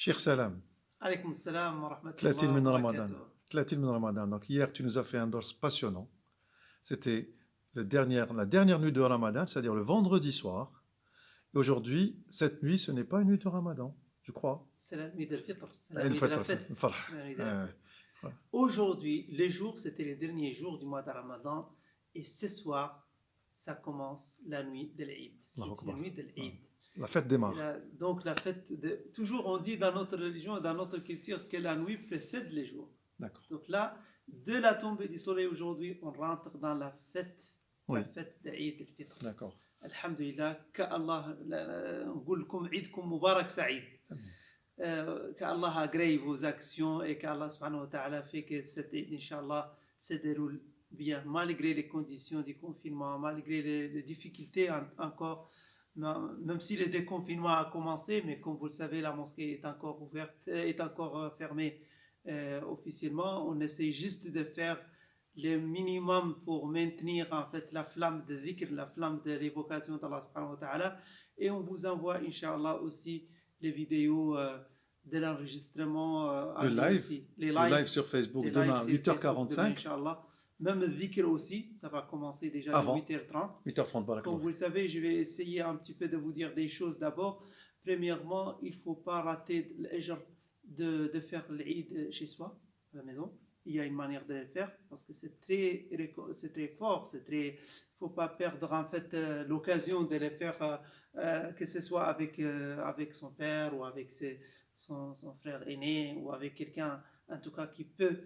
Cheikh Salam, Alaykoum salam wa 30 rahmatullah wa min Ramadan. barakatuh. 30 min Ramadan. Donc hier, tu nous as fait un dors passionnant. C'était la dernière nuit de Ramadan, c'est-à-dire le vendredi soir. Et aujourd'hui, cette nuit, ce n'est pas une nuit de Ramadan, je crois. C'est la nuit de l'Fitr, c'est la El nuit de la Fitr, fête. Farh. La nuit de la fête. Aujourd'hui, les jours, c'était les derniers jours du mois de Ramadan. Et ce soir, ça commence la nuit de l'Eid. C'est Allahu une Akbar. nuit de l'Eid. La fête démarre. Donc la fête, toujours on dit dans notre religion et dans notre culture que la nuit précède les jours. D'accord. Donc là, de la tombée du soleil aujourd'hui, on rentre dans la fête d'Eid al-Fitr. D'accord. Alhamdulillah, qu'Allah, نقول لكم عيدكم مبارك سعيد. Qu'Allah agrée vos actions et qu'Allah subhanahu wa ta'ala fait que cette Eid, Inch'Allah, se déroule bien, malgré les conditions du confinement, malgré les difficultés encore, même si le déconfinement a commencé, mais comme vous le savez, la mosquée est encore ouverte, est encore fermée officiellement. On essaie juste de faire le minimum pour maintenir en fait la flamme de dhikr, la flamme de l'évocation d'Allah subhanahu wa ta'ala. Et on vous envoie, Inch'Allah, aussi les vidéos de l'enregistrement. Le live, ici. le live sur Facebook demain, 8h45. Inch'Allah. Même le dhikr aussi, ça va commencer déjà à 8h30. 8h30, Comme vous le savez, je vais essayer un petit peu de vous dire des choses d'abord. Premièrement, il ne faut pas rater l'ajr de faire l'Eid chez soi, à la maison. Il y a une manière de le faire parce que c'est très fort. Il ne faut pas perdre en fait l'occasion de le faire, que ce soit avec son père ou avec son frère aîné ou avec quelqu'un en tout cas qui peut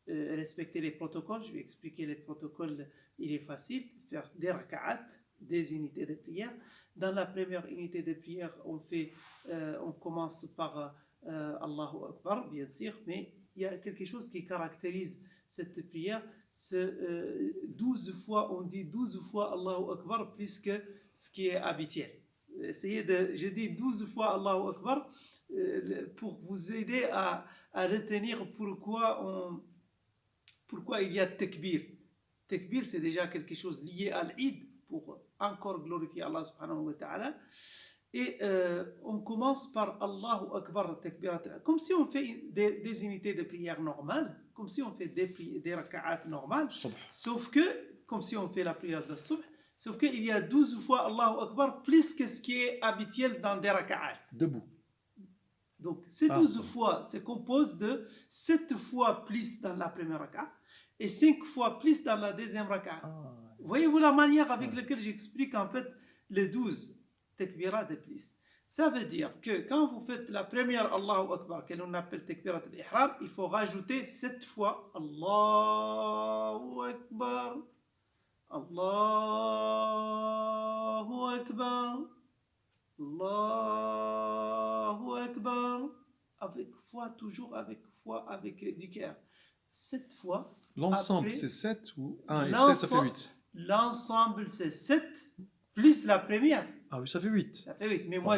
respecter les protocoles. Je vais expliquer les protocoles. Il est facile de faire des raka'at, des unités de prière. Dans la première unité de prière, on commence par Allahu Akbar, bien sûr, mais il y a quelque chose qui caractérise cette prière. C'est 12 fois, on dit 12 fois Allahu Akbar plus que ce qui est habituel. Je dis 12 fois Allahu Akbar pour vous aider à retenir pourquoi il y a takbir. Takbir, c'est déjà quelque chose lié à l'Eid pour encore glorifier Allah subhanahu wa ta'ala. Et on commence par Allahu Akbar, takbirat, comme si on fait des unités de prière normales, comme si on fait des raka'at normales, sauf que, comme si on fait la prière de subh, sauf qu'il y a 12 fois Allahu Akbar plus que ce qui est habituel dans des raka'at. Debout. Donc ces 12 fois se composent de 7 fois plus dans la première raka'a et 5 fois plus dans la deuxième raka'a. Voyez-vous la manière avec laquelle j'explique en fait les 12 takbirat de plus. Ça veut dire que quand vous faites la première Allahu Akbar, que l'on appelle takbirat al-ihram, il faut rajouter 7 fois Allahu Akbar, Allahu Akbar, Allahu Akbar, toujours avec foi, avec du cœur. 7 fois. L'ensemble, c'est 7 ou 1 et 7, ça fait 8. L'ensemble, c'est 7 plus la première. Ah oui, ça fait 8. Ça fait 8. Mais moi,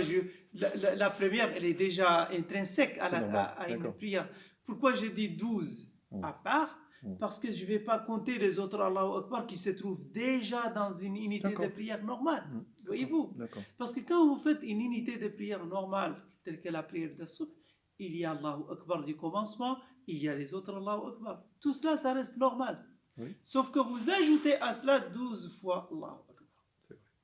la première, elle est déjà intrinsèque à une prière. Pourquoi je dis 12 à part? Parce que je ne vais pas compter les autres Allahu Akbar qui se trouvent déjà dans une unité de prière normale. Voyez-vous? Parce que quand vous faites une unité de prière normale, telle que la prière de subh, il y a Allahu Akbar du commencement, il y a les autres Allahu Akbar. Tout cela, ça reste normal. Oui. Sauf que vous ajoutez à cela 12 fois Allahu Akbar.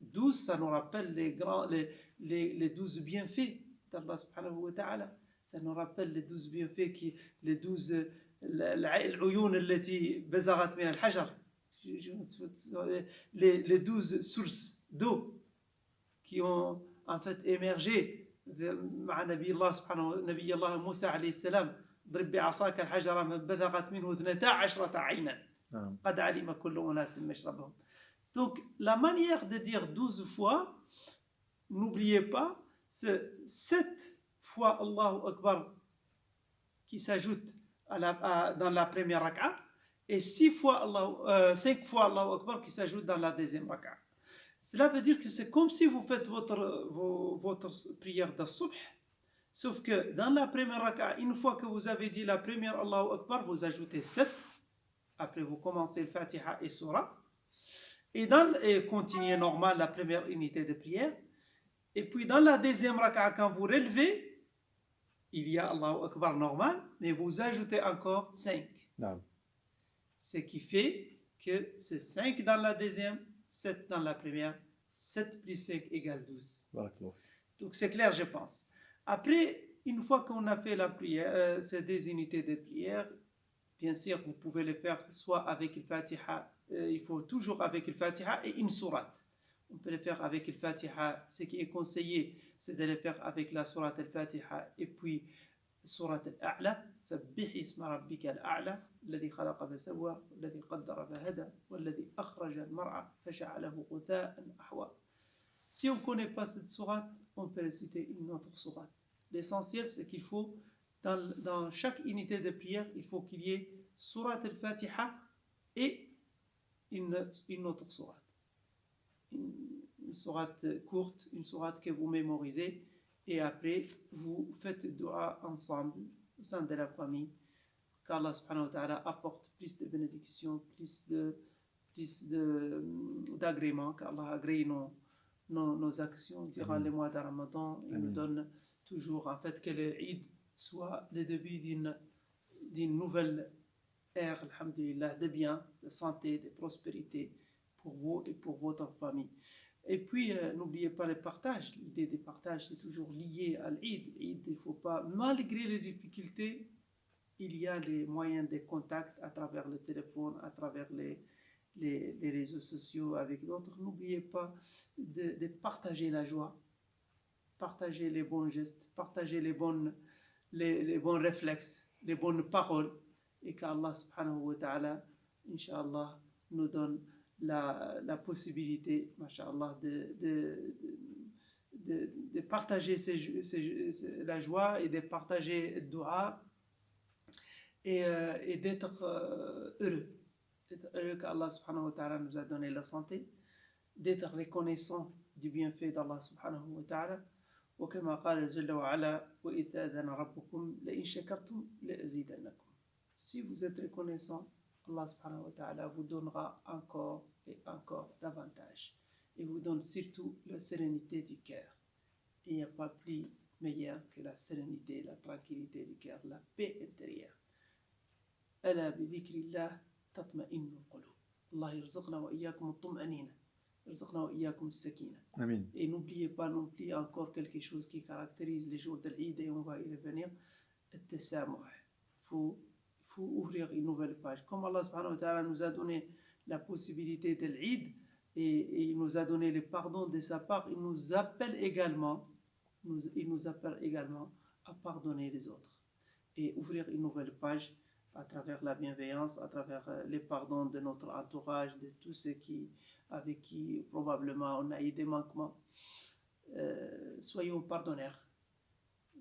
12, ça nous rappelle les 12 bienfaits d'Allah subhanahu wa ta'ala. Ça nous rappelle les 12 bienfaits, les 12 العيون التي بزغت من الحجر, les 12 sources d'eau qui ont en fait émergé مع نبي الله سبحانه نبي الله موسى عليه السلام ضرب بعصاك الحجر بزغت منه 12 عينا قد علم كل أناس مشربهم. Donc la manière de dire 12 fois, n'oubliez pas, c'est 7 fois Allahu Akbar qui s'ajoute dans la première raka'a et 5 fois Allahu Akbar qui s'ajoute dans la deuxième raka'a. Cela veut dire que c'est comme si vous faites votre prière de subh, sauf que dans la première raka'a, une fois que vous avez dit la première Allahu Akbar, vous ajoutez 7, après vous commencez le Fatiha et Surah, et continuez normal la première unité de prière, et puis dans la deuxième raka'a, quand vous relevez, il y a Allahu Akbar normal, mais vous ajoutez encore 5. Naam. Ce qui fait que c'est 5 dans la deuxième, 7 dans la première, 7 plus 5 égale 12. Barakallah. Donc c'est clair, je pense. Après, une fois qu'on a fait la prière, ces deux unités de prière, bien sûr, vous pouvez le faire soit avec le Fatiha, il faut toujours avec le Fatiha et une sourate. On peut le faire avec le Fatiha. Ce qui est conseillé, c'est de le faire avec la sourate al-Fatiha et puis sourate al-A'la. Sabbih isma rabbika al-A'la, الذي خلق فسوى, الذي قدر فهدى, والذي أخرج المرعى فجعله غثاء أحوى. Si on ne connaît pas cette sourate, on peut réciter une autre sourate. L'essentiel, c'est qu'il faut, dans chaque unité de prière, il faut qu'il y ait sourate al-Fatiha et une autre sourate. Une sourate courte, une sourate que vous mémorisez, et après, vous faites dua ensemble, au sein de la famille, qu'Allah subhanahu wa ta'ala apporte plus de bénédictions, plus d'agréments, qu'Allah agrée nos actions durant les mois de Ramadan et nous donne toujours, en fait, que le Eid soit le début d'une nouvelle ère, alhamdulillah, de bien, de santé, de prospérité pour vous et pour votre famille. Et puis, n'oubliez pas le partage. L'idée du partage, c'est toujours lié à l'Eid. L'Eid, il ne faut pas, malgré les difficultés, il y a les moyens de contact à travers le téléphone, à travers les réseaux sociaux avec d'autres. N'oubliez pas de partager la joie, partager les bons gestes, partager les bons réflexes, les bonnes paroles, et qu'Allah subhanahu wa ta'ala, Inch'Allah, nous donne la possibilité, masha'Allah, de partager la joie et de partager le dua et d'être heureux. D'être heureux qu'Allah subhanahu wa ta'ala nous a donné la santé, d'être reconnaissant du bienfait d'Allah subhanahu wa ta'ala. وكما قال جل وعلا وإذ أذن ربكم لئن شكرتم لأزيدنكم. Si vous êtes reconnaissant, Allah subhanahu wa ta'ala vous donnera encore et encore davantage. Et vous donne surtout la sérénité du cœur. Et il n'y a pas plus meilleur que la sérénité, la tranquillité du cœur, la paix intérieure. ألا بذكر الله تطمئن القلوب. الله يرزقنا وإياكم الطمأنينة. يرزقنا وإياكم السكينة. Amin. Et n'oubliez pas non plus encore quelque chose qui caractérise les jours de l'Eid, et on va y revenir, le tasamuh. Il faut ouvrir une nouvelle page. Comme Allah subhanahu wa ta'ala nous a donné la possibilité de l'Eid et il nous a donné le pardon de sa part, il nous appelle également à pardonner les autres et ouvrir une nouvelle page à travers la bienveillance, à travers les pardons de notre entourage, de tous ceux avec qui probablement on a eu des manquements. Soyons pardonnaires.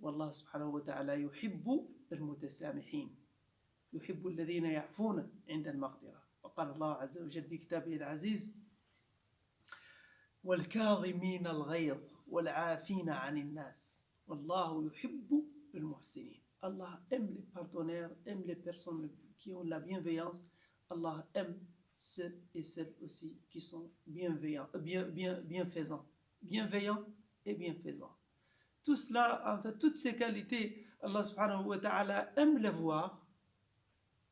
Wallah subhanahu wa ta'ala yuhibbu al-mutasamihin. يحب الذين يعفون عند المغفرة. وقال الله عز وجل في كتابه العزيز والكاظمين الغيظ والعافين عن الناس والله يحب المحسنين. Allah aime les partenaires, aime les personnes qui ont la bienveillance. Allah aime ceux et celles aussi qui sont bienveillants, bienfaisants et bienfaisants. Tout cela, en fait, toutes ces qualités, Allah subhanahu wa ta'ala aime les voir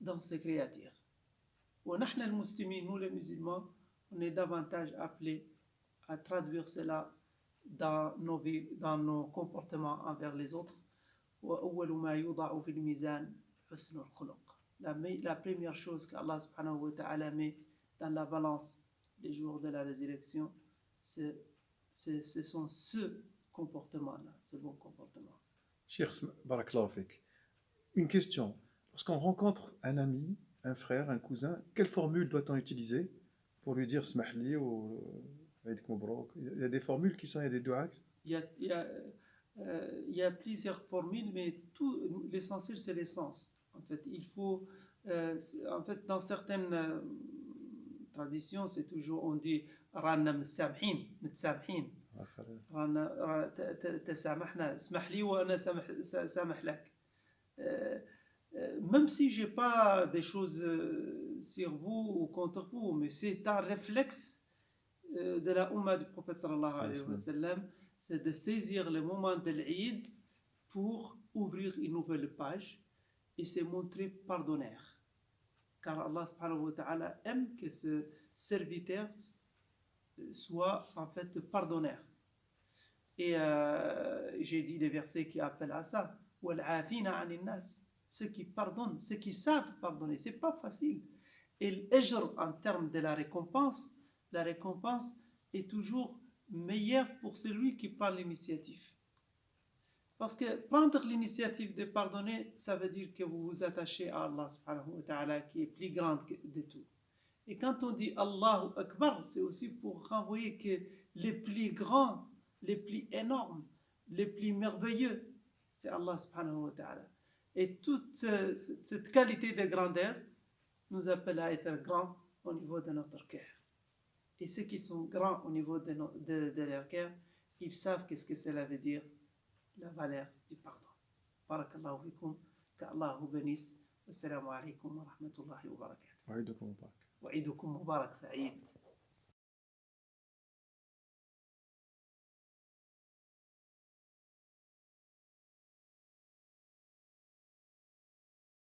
dans ses créatures. ونحن المسلمين, nous les musulmans, on est davantage appelés à traduire cela dans nos vies, dans nos comportements envers les autres. وأول ما يوضع في الميزان حسن الخلق. La première chose qu'Allah subhanahu wa ta'ala met dans la balance les jours de la résurrection, ce sont ce comportement-là, ce bon comportement. Cheikh, barakallahu fik. Une question. Lorsqu'on rencontre un ami, un frère, un cousin, quelle formule doit-on utiliser pour lui dire smahli ou Eid Mabrouk? Il y a des formules qui sont, il y a des du'as. Il y a plusieurs formules, mais l'essentiel c'est l'essence. En fait, il faut, en fait, dans certaines traditions, c'est toujours, on dit رانا متسامحين رانا تسامحنا اسمح لي وأنا سامح لك. Même si j'ai pas des choses sur vous ou contre vous, mais c'est un réflexe de la Ummah du prophète sallallahu alayhi wa sallam, c'est de saisir le moment de l'Eid pour ouvrir une nouvelle page et se montrer pardonneur. Car Allah subhanahu wa ta'ala aime que ce serviteur soit en fait pardonneur. Et j'ai dit des versets qui appellent à ça. Ceux qui pardonnent, ceux qui savent pardonner, c'est pas facile. Et l'ajr en termes de la récompense est toujours meilleure pour celui qui prend l'initiative. Parce que prendre l'initiative de pardonner, ça veut dire que vous vous attachez à Allah subhanahu wa ta'ala qui est plus grand de tout. Et quand on dit Allahu Akbar, c'est aussi pour renvoyer que les plus grands, les plus énormes, les plus merveilleux, c'est Allah subhanahu wa ta'ala. Et toute cette qualité de grandeur nous appelle à être grands au niveau de notre cœur. Et ceux qui sont grands au niveau de leur cœur, ils savent qu'est-ce que cela veut dire, la valeur du pardon. Barakallahu fikum, qu'Allah vous bénisse. Assalamu alaikum wa rahmatullahi wa barakatuh. وعيدكم مبارك. وعيدكم مبارك سعيد.